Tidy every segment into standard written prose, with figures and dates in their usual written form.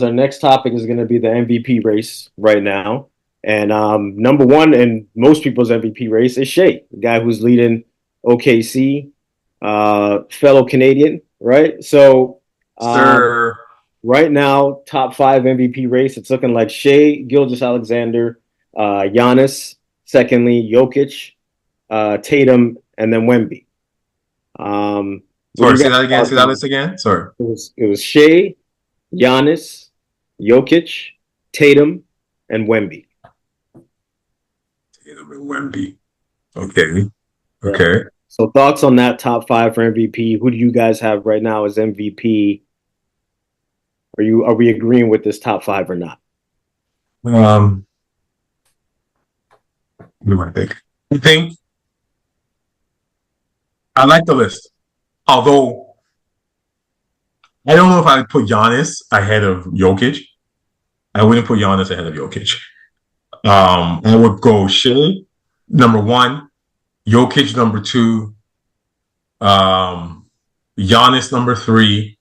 Our next topic is going to be the MVP race right now. And number one in most people's MVP race is Shai, the guy who's leading OKC, fellow Canadian, right? So, Sir. right now, top five MVP race, it's looking like Shai Gilgeous-Alexander, Giannis, secondly, Jokic, Tatum, and then Wemby. Sorry, say that again. Say that list again. Sorry. It was Shai, Giannis, Jokic, Tatum, and Wemby. Tatum and Wemby. Okay. Okay. So thoughts on that top five for MVP? Who do you guys have right now as MVP? Are we agreeing with this top five or not? What do I think? I like the list. Although I don't know if I would put Giannis ahead of Jokic. I wouldn't put Giannis ahead of Jokic. I would go Shai number one, Jokic number two, Giannis number three,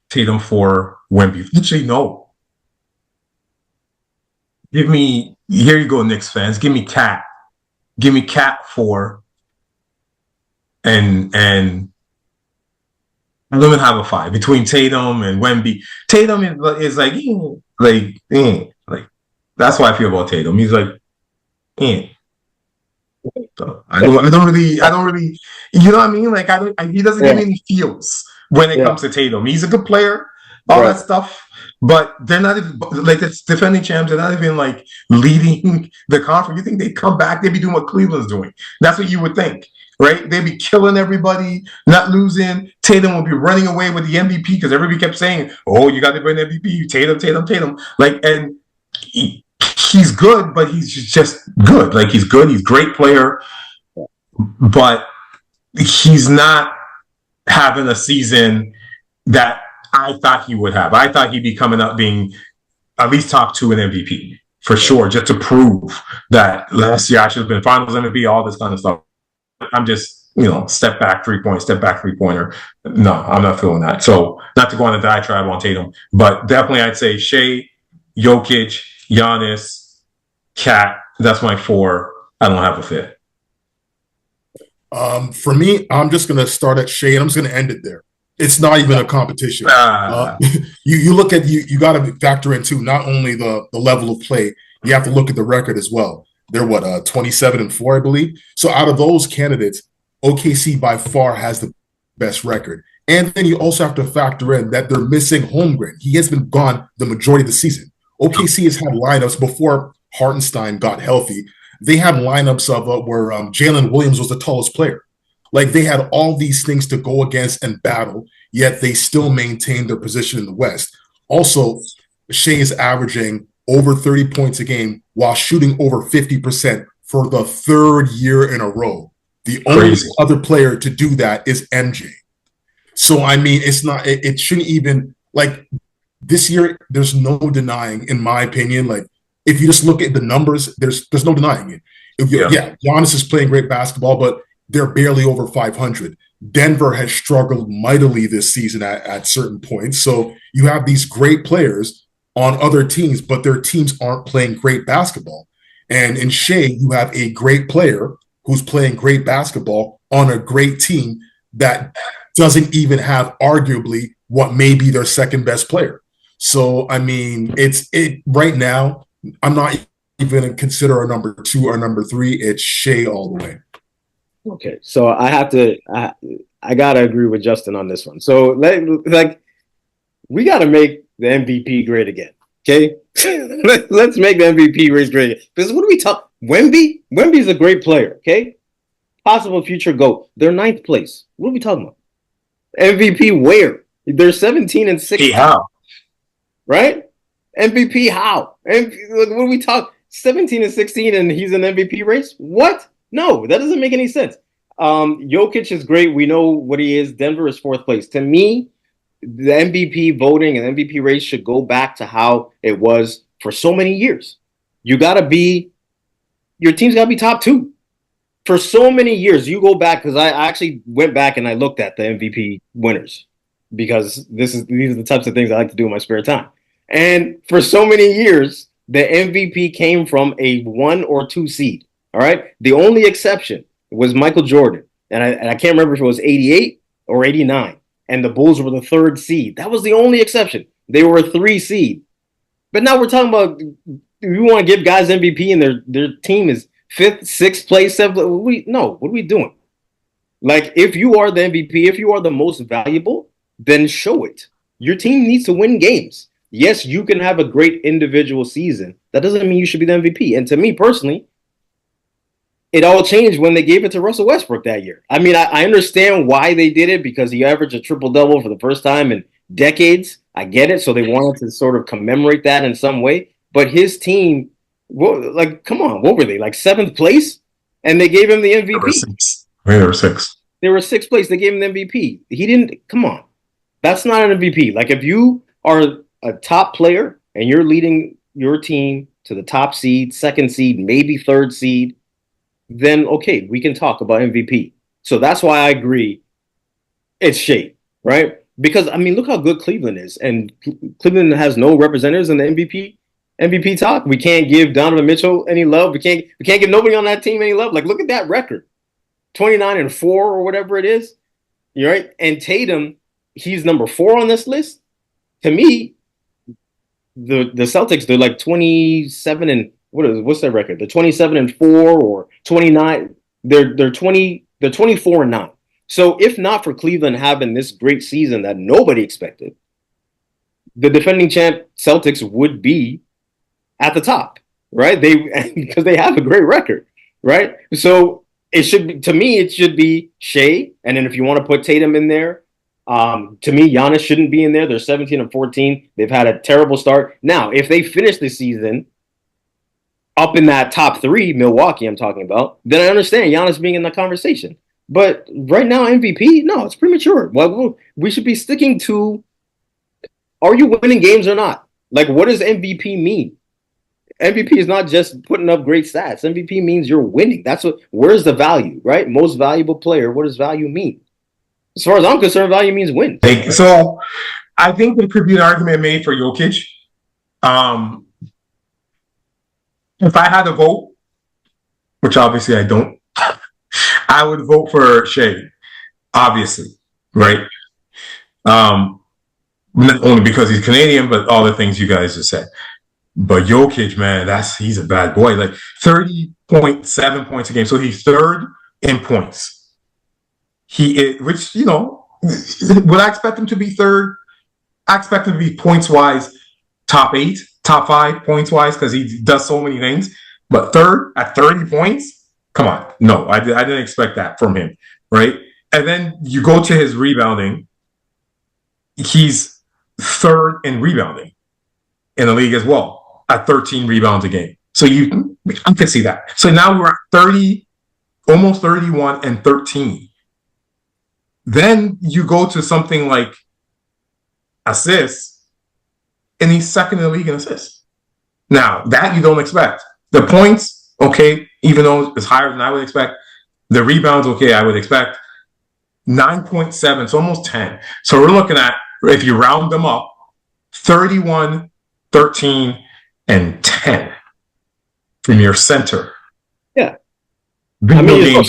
Tatum four, Wemby. Actually, no. Here you go, Knicks fans. Give me Cat. Give me Cat four. And I don't even have a five between Tatum and Wemby. Tatum is like that's how I feel about Tatum. He's like, So I don't really, you know what I mean? Like he doesn't give me any feels when it comes to Tatum. He's a good player, all that stuff, but they're not even like it's defending champs. They're not even like leading the conference. You think they'd come back? They'd be doing what Cleveland's doing. That's what you would think. Right? They'd be killing everybody, not losing. Tatum would be running away with the MVP because everybody kept saying, "Oh, you got to win MVP." Tatum. Like, and he's good, but he's just good. Like, he's good. He's a great player, but he's not having a season that I thought he would have. I thought he'd be coming up being at least top two in MVP for sure, just to prove that last year I should have been Finals MVP, all this kind of stuff. I'm just, step back three-pointer. No, I'm not feeling that. So not to go on a diatribe on Tatum, but definitely I'd say Shai, Jokic, Giannis, Cat. That's my four. I don't have a fifth. For me, I'm just going to start at Shai and I'm just going to end it there. It's not even a competition. You look at, you got to factor in too, not only the level of play, you have to look at the record as well. They're 27-4, I believe. So out of those candidates, OKC by far has the best record. And then you also have to factor in that they're missing Holmgren. He has been gone the majority of the season. OKC has had lineups before Hartenstein got healthy. They had lineups of where Jalen Williams was the tallest player. Like, they had all these things to go against and battle, yet they still maintained their position in the West. Also, Shai is averaging over 30 points a game while shooting over 50% for the third year in a row. The only other player to do that is MJ. So, I mean, it shouldn't even, like, this year, there's no denying, in my opinion, like, if you just look at the numbers, there's no denying it. Giannis is playing great basketball, but they're barely over 500. Denver has struggled mightily this season at certain points. So you have these great players on other teams, but their teams aren't playing great basketball. And in Shai, you have a great player who's playing great basketball on a great team that doesn't even have arguably what may be their second best player. So, I mean, right now, I'm not even going to consider a number two or number three. It's Shai all the way. Okay, so I gotta agree with Justin on this one. So, we gotta make the MVP great again. Okay, let's make the MVP race great again. Because what do we talk? Wemby's a great player. Okay, possible future GOAT. They're ninth place. What are we talking about? MVP where? They're 17-16. How? Right? MVP how? What are we talking? 17-16 and he's an MVP race? What? No, that doesn't make any sense. Jokic is great. We know what he is. Denver is fourth place. To me, the MVP voting and MVP race should go back to how it was for so many years. Your team's got to be top two. for so many years, you go back, because I actually went back and I looked at the MVP winners, because these are the types of things I like to do in my spare time. And for so many years, the MVP came from a 1 or 2 seed. All right. The only exception was Michael Jordan. And I can't remember if it was 88 or 89. And the Bulls were the 3rd seed. That was the only exception. They were a 3 seed. But now we're talking about, you want to give guys MVP and their team is 5th, 6th place, 7th. No, what are we doing? Like, if you are the MVP, if you are the most valuable, then show it. Your team needs to win games. Yes, you can have a great individual season. That doesn't mean you should be the MVP. And to me personally, it all changed when they gave it to Russell Westbrook that year. I mean, I understand why they did it, because he averaged a triple-double for the first time in decades. I get it. So they wanted to sort of commemorate that in some way. But his team, like, come on, what were they, like 7th place? And they gave him the MVP. They were 6th. They were 6th place. They gave him the MVP. He didn't, come on. That's not an MVP. Like, if you are a top player and you're leading your team to the top seed, 2nd seed, maybe 3rd seed, then okay, we can talk about MVP. So that's why I agree it's Shai, right? Because, I mean, look how good Cleveland is. And Cleveland has no representatives in the MVP talk. We can't give Donovan Mitchell any love. We can't give nobody on that team any love. Like, look at that record. 29-4 or whatever it is. You're right. And Tatum, he's number 4 on this list. To me, the Celtics, they're like 27 and what's their record? They're 27-4 or 29. They're 24-9. So if not for Cleveland having this great season that nobody expected, the defending champ Celtics would be at the top, right? Because they have a great record, right? So it should be, to me, it should be Shai, and then if you want to put Tatum in there, to me, Giannis shouldn't be in there. They're 17-14. They've had a terrible start. Now, if they finish the season up in that top 3, Milwaukee, I'm talking about, then I understand Giannis being in the conversation. But right now, MVP, no, it's premature. Well, we should be sticking to, are you winning games or not? Like, what does MVP mean? MVP is not just putting up great stats. MVP means you're winning. Where's the value, right? Most valuable player, what does value mean? As far as I'm concerned, value means win. So I think there could be an argument made for Jokic. If I had to vote, which obviously I don't, I would vote for Shai, obviously, right? Not only because he's Canadian, but all the things you guys just said. But Jokic, man, he's a bad boy. Like 30.7 points a game. So he's 3rd in points. Which, you know, would I expect him to be 3rd? I expect him to be points-wise top 8, top 5 points-wise, because he does so many things. But 3rd at 30 points? Come on. No, I didn't expect that from him, right? And then you go to his rebounding. He's 3rd in rebounding in the league as well, at 13 rebounds a game. So I can see that. So now we're at 30, almost 31 and 13. Then you go to something like assists, and he's 2nd in the league in assists. Now, that you don't expect. The points, okay, even though it's higher than I would expect. The rebounds, okay, I would expect. 9.7, so almost 10. So we're looking at, if you round them up, 31, 13, and 10 from your center. Yeah. Video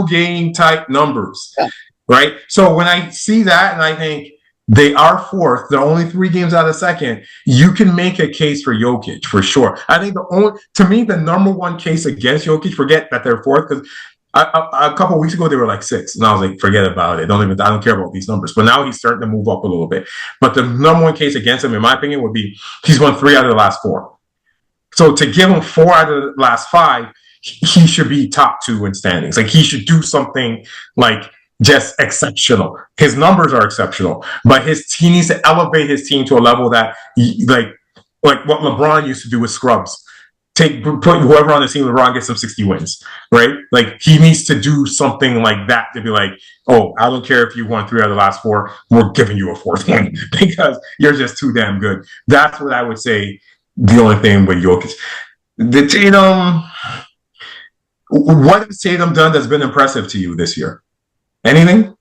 game type numbers, yeah. Right? So when I see that and I think they are 4th, they're only 3 games out of 2nd, you can make a case for Jokic for sure. I think to me, the number one case against Jokic, forget that they're 4th, because a couple of weeks ago they were like 6th, and I was like, forget about it. I don't care about these numbers. But now he's starting to move up a little bit. But the number one case against him, in my opinion, would be he's won 3 out of the last 4. So to give him 4 out of the last 5, he should be top 2 in standings. Like, he should do something like just exceptional. His numbers are exceptional, but he needs to elevate his team to a level that, like what LeBron used to do with scrubs. Put whoever on the team, LeBron gets some 60 wins, right? Like, he needs to do something like that to be like, oh, I don't care if you won 3 out of the last 4, we're giving you a 4th one because you're just too damn good. That's what I would say. The only thing with Jokic, the Tatum. What has Tatum done that's been impressive to you this year? Anything?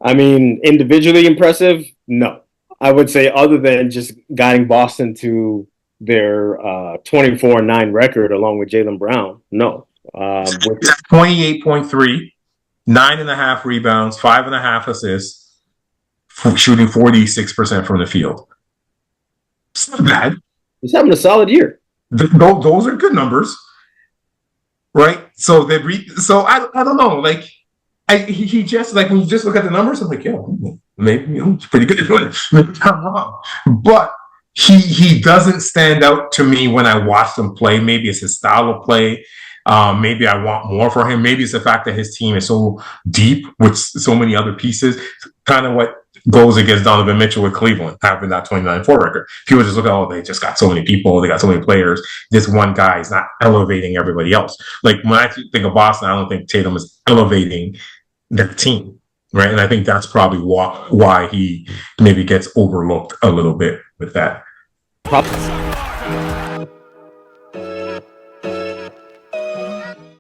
I mean, individually impressive? No. I would say other than just guiding Boston to their 24-9 record along with Jaylen Brown, no. 28.3, 9.5 rebounds, 5.5 assists, shooting 46% from the field. It's not bad. He's having a solid year. Those are good numbers, right? So I don't know. Like he just like when you just look at the numbers, I'm like, yo, maybe it's pretty good. Maybe I'm wrong, but he doesn't stand out to me when I watch him play. Maybe it's his style of play. Maybe I want more for him. Maybe it's the fact that his team is so deep with so many other pieces. Kind of what goes against Donovan Mitchell with Cleveland, having that 29-4 record. People just look at, oh, they just got so many people. They got so many players. This one guy is not elevating everybody else. Like when I think of Boston, I don't think Tatum is elevating their team, right? And I think that's probably why he maybe gets overlooked a little bit with that.